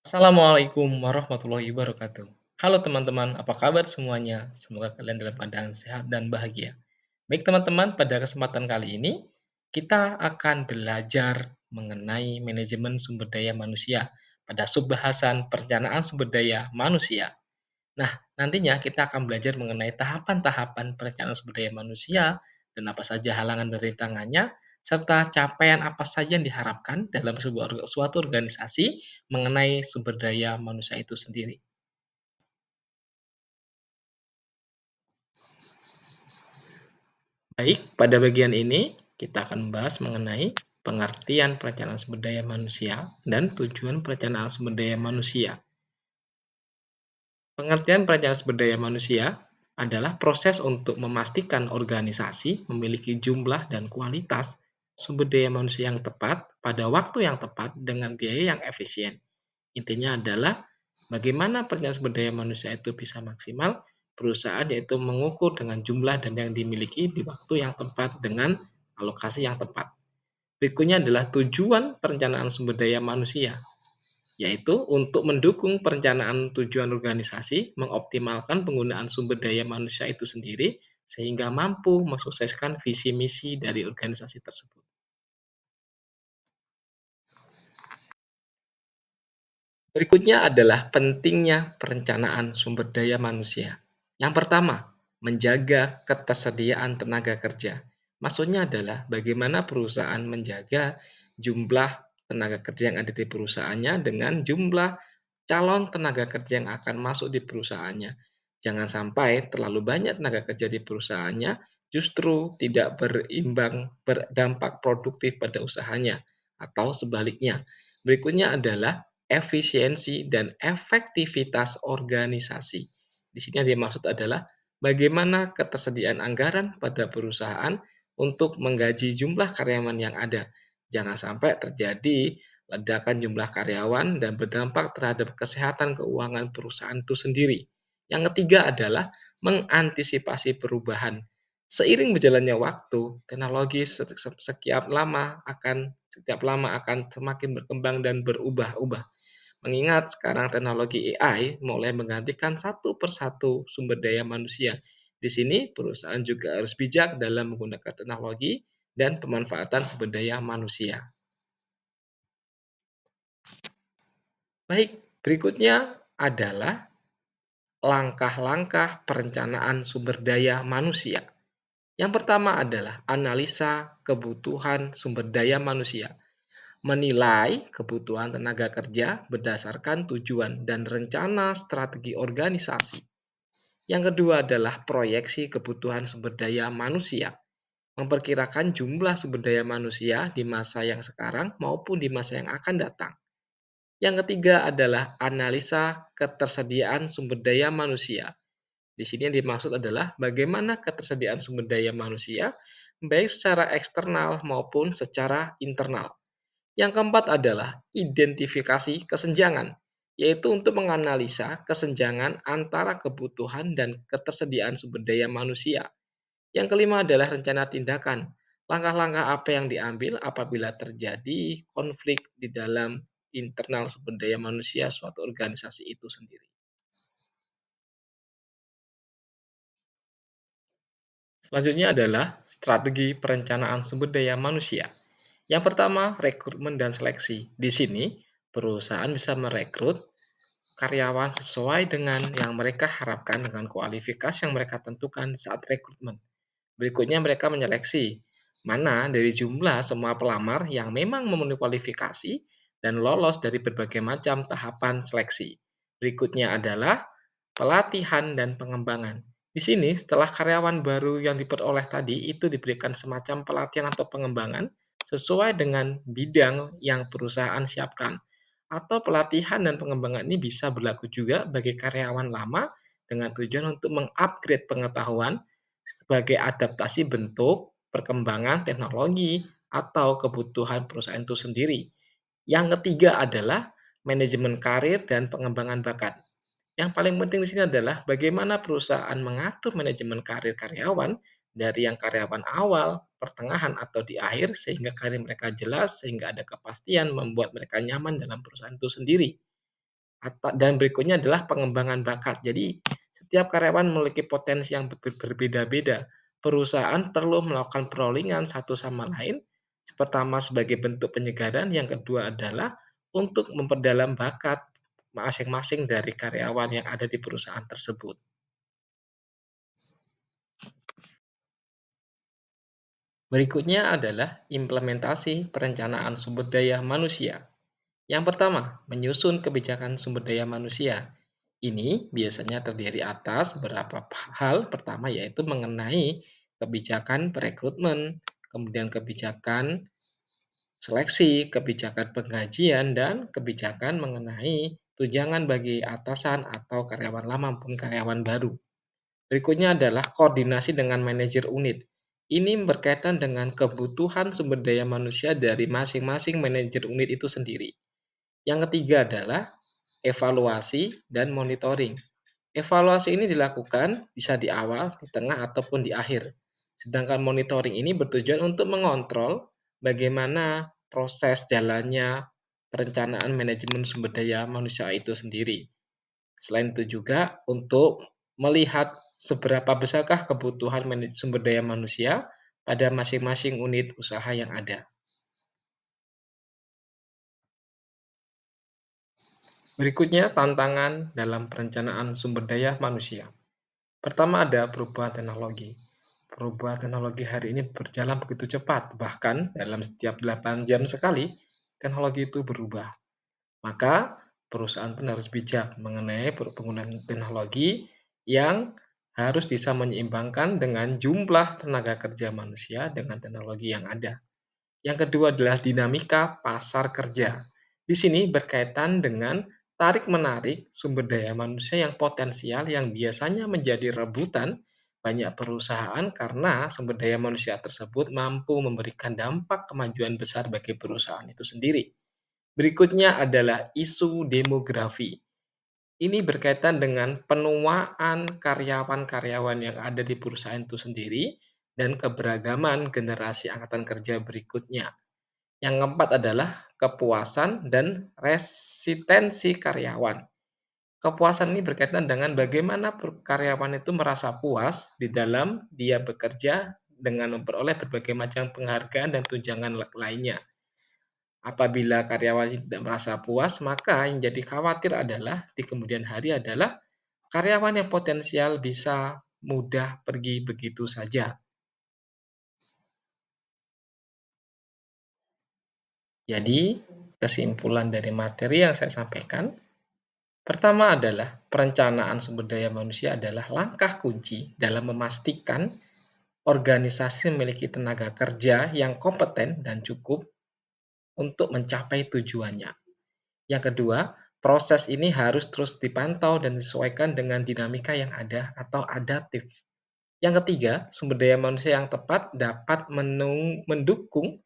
Assalamualaikum warahmatullahi wabarakatuh. Halo teman-teman, apa kabar semuanya? Semoga kalian dalam keadaan sehat dan bahagia. Baik teman-teman, pada kesempatan kali ini kita akan belajar mengenai manajemen sumber daya manusia pada subbahasan perencanaan sumber daya manusia. Nah, nantinya kita akan belajar mengenai tahapan-tahapan perencanaan sumber daya manusia dan apa saja halangan dan rintangannya, serta capaian apa saja yang diharapkan dalam suatu organisasi mengenai sumber daya manusia itu sendiri. Baik, pada bagian ini kita akan membahas mengenai pengertian perencanaan sumber daya manusia dan tujuan perencanaan sumber daya manusia. Pengertian perencanaan sumber daya manusia adalah proses untuk memastikan organisasi memiliki jumlah dan kualitas sumber daya manusia yang tepat pada waktu yang tepat dengan biaya yang efisien. Intinya adalah bagaimana perencanaan sumber daya manusia itu bisa maksimal, perusahaan yaitu mengukur dengan jumlah dan yang dimiliki di waktu yang tepat dengan alokasi yang tepat. Berikutnya adalah tujuan perencanaan sumber daya manusia, yaitu untuk mendukung perencanaan tujuan organisasi, mengoptimalkan penggunaan sumber daya manusia itu sendiri, sehingga mampu mensukseskan visi misi dari organisasi tersebut. Berikutnya adalah pentingnya perencanaan sumber daya manusia. Yang pertama, menjaga ketersediaan tenaga kerja. Maksudnya adalah bagaimana perusahaan menjaga jumlah tenaga kerja yang ada di perusahaannya dengan jumlah calon tenaga kerja yang akan masuk di perusahaannya. Jangan sampai terlalu banyak tenaga kerja di perusahaannya justru tidak berimbang, berdampak produktif pada usahanya, atau sebaliknya. Berikutnya adalah efisiensi dan efektivitas organisasi. Di sini yang dimaksud adalah bagaimana ketersediaan anggaran pada perusahaan untuk menggaji jumlah karyawan yang ada. Jangan sampai terjadi ledakan jumlah karyawan dan berdampak terhadap kesehatan keuangan perusahaan itu sendiri. Yang ketiga adalah mengantisipasi perubahan. Seiring berjalannya waktu, teknologi setiap lama akan semakin berkembang dan berubah-ubah. Mengingat sekarang teknologi AI mulai menggantikan satu persatu sumber daya manusia. Di sini perusahaan juga harus bijak dalam menggunakan teknologi dan pemanfaatan sumber daya manusia. Baik, berikutnya adalah langkah-langkah perencanaan sumber daya manusia. Yang pertama adalah analisa kebutuhan sumber daya manusia. Menilai kebutuhan tenaga kerja berdasarkan tujuan dan rencana strategi organisasi. Yang kedua adalah proyeksi kebutuhan sumber daya manusia. Memperkirakan jumlah sumber daya manusia di masa yang sekarang maupun di masa yang akan datang. Yang ketiga adalah analisa ketersediaan sumber daya manusia. Di sini yang dimaksud adalah bagaimana ketersediaan sumber daya manusia, baik secara eksternal maupun secara internal. Yang keempat adalah identifikasi kesenjangan, yaitu untuk menganalisa kesenjangan antara kebutuhan dan ketersediaan sumber daya manusia. Yang kelima adalah rencana tindakan. Langkah-langkah apa yang diambil apabila terjadi konflik di dalam internal sumber daya manusia suatu organisasi itu sendiri. Selanjutnya adalah strategi perencanaan sumber daya manusia. Yang pertama, rekrutmen dan seleksi. Di sini, perusahaan bisa merekrut karyawan sesuai dengan yang mereka harapkan dengan kualifikasi yang mereka tentukan saat rekrutmen. Berikutnya mereka menyeleksi mana dari jumlah semua pelamar yang memang memenuhi kualifikasi dan lolos dari berbagai macam tahapan seleksi. Berikutnya adalah pelatihan dan pengembangan. Di sini, setelah karyawan baru yang diperoleh tadi itu diberikan semacam pelatihan atau pengembangan sesuai dengan bidang yang perusahaan siapkan. Atau pelatihan dan pengembangan ini bisa berlaku juga bagi karyawan lama dengan tujuan untuk mengupgrade pengetahuan sebagai adaptasi bentuk, perkembangan teknologi, atau kebutuhan perusahaan itu sendiri. Yang ketiga adalah manajemen karir dan pengembangan bakat. Yang paling penting di sini adalah bagaimana perusahaan mengatur manajemen karir karyawan dari yang karyawan awal, pertengahan, atau di akhir sehingga karir mereka jelas, sehingga ada kepastian membuat mereka nyaman dalam perusahaan itu sendiri. Dan berikutnya adalah pengembangan bakat. Jadi, setiap karyawan memiliki potensi yang berbeda-beda. Perusahaan perlu melakukan perolingan satu sama lain. Pertama sebagai bentuk penyegaran, yang kedua adalah untuk memperdalam bakat masing-masing dari karyawan yang ada di perusahaan tersebut. Berikutnya adalah implementasi perencanaan sumber daya manusia. Yang pertama, menyusun kebijakan sumber daya manusia. Ini biasanya terdiri atas beberapa hal. Pertama yaitu mengenai kebijakan perekrutmen, kemudian kebijakan seleksi, kebijakan penggajian, dan kebijakan mengenai tunjangan bagi atasan atau karyawan lama maupun karyawan baru. Berikutnya adalah koordinasi dengan manajer unit. Ini berkaitan dengan kebutuhan sumber daya manusia dari masing-masing manajer unit itu sendiri. Yang ketiga adalah evaluasi dan monitoring. Evaluasi ini dilakukan bisa di awal, di tengah, ataupun di akhir. Sedangkan monitoring ini bertujuan untuk mengontrol bagaimana proses jalannya perencanaan manajemen sumber daya manusia itu sendiri. Selain itu juga untuk melihat seberapa besarkah kebutuhan sumber daya manusia pada masing-masing unit usaha yang ada. Berikutnya, tantangan dalam perencanaan sumber daya manusia. Pertama ada perubahan teknologi. Perubahan teknologi hari ini berjalan begitu cepat, bahkan dalam setiap 8 jam sekali, teknologi itu berubah. Maka, perusahaan pun harus bijak mengenai penggunaan teknologi yang harus bisa menyeimbangkan dengan jumlah tenaga kerja manusia dengan teknologi yang ada. Yang kedua adalah dinamika pasar kerja. Di sini berkaitan dengan tarik-menarik sumber daya manusia yang potensial yang biasanya menjadi rebutan banyak perusahaan karena sumber daya manusia tersebut mampu memberikan dampak kemajuan besar bagi perusahaan itu sendiri. Berikutnya adalah isu demografi. Ini berkaitan dengan penuaan karyawan-karyawan yang ada di perusahaan itu sendiri dan keberagaman generasi angkatan kerja berikutnya. Yang keempat adalah kepuasan dan resistensi karyawan. Kepuasan ini berkaitan dengan bagaimana karyawan itu merasa puas di dalam dia bekerja dengan memperoleh berbagai macam penghargaan dan tunjangan lainnya. Apabila karyawan tidak merasa puas, maka yang jadi khawatir adalah di kemudian hari adalah karyawan yang potensial bisa mudah pergi begitu saja. Jadi, kesimpulan dari materi yang saya sampaikan, pertama adalah perencanaan sumber daya manusia adalah langkah kunci dalam memastikan organisasi memiliki tenaga kerja yang kompeten dan cukup untuk mencapai tujuannya. Yang kedua, proses ini harus terus dipantau dan disesuaikan dengan dinamika yang ada atau adaptif. Yang ketiga, sumber daya manusia yang tepat dapat mendukung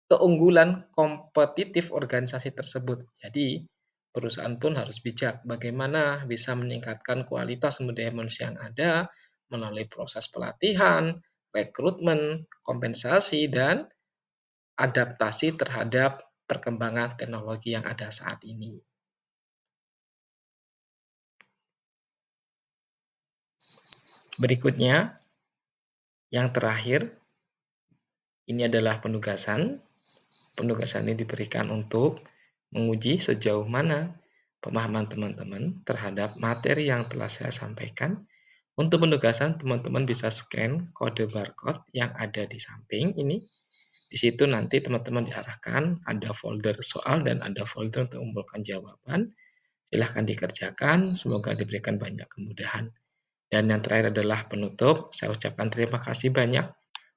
keunggulan kompetitif organisasi tersebut. Jadi, perusahaan pun harus bijak bagaimana bisa meningkatkan kualitas sumber daya manusia yang ada melalui proses pelatihan, rekrutmen, kompensasi, dan adaptasi terhadap perkembangan teknologi yang ada saat ini. Berikutnya, yang terakhir, ini adalah penugasan. Penugasan ini diberikan untuk menguji sejauh mana pemahaman teman-teman terhadap materi yang telah saya sampaikan. Untuk penugasan, teman-teman bisa scan kode barcode yang ada di samping ini. Di situ nanti teman-teman diarahkan ada folder soal dan ada folder untuk mengumpulkan jawaban. Silahkan dikerjakan, semoga diberikan banyak kemudahan. Dan yang terakhir adalah penutup. Saya ucapkan terima kasih banyak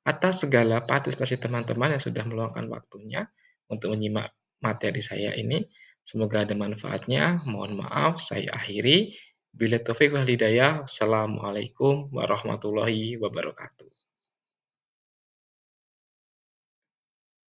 atas segala partisipasi teman-teman yang sudah meluangkan waktunya untuk menyimak materi saya ini. Semoga ada manfaatnya. Mohon maaf, saya akhiri. Bila taufik wal hidayah. Assalamualaikum warahmatullahi wabarakatuh.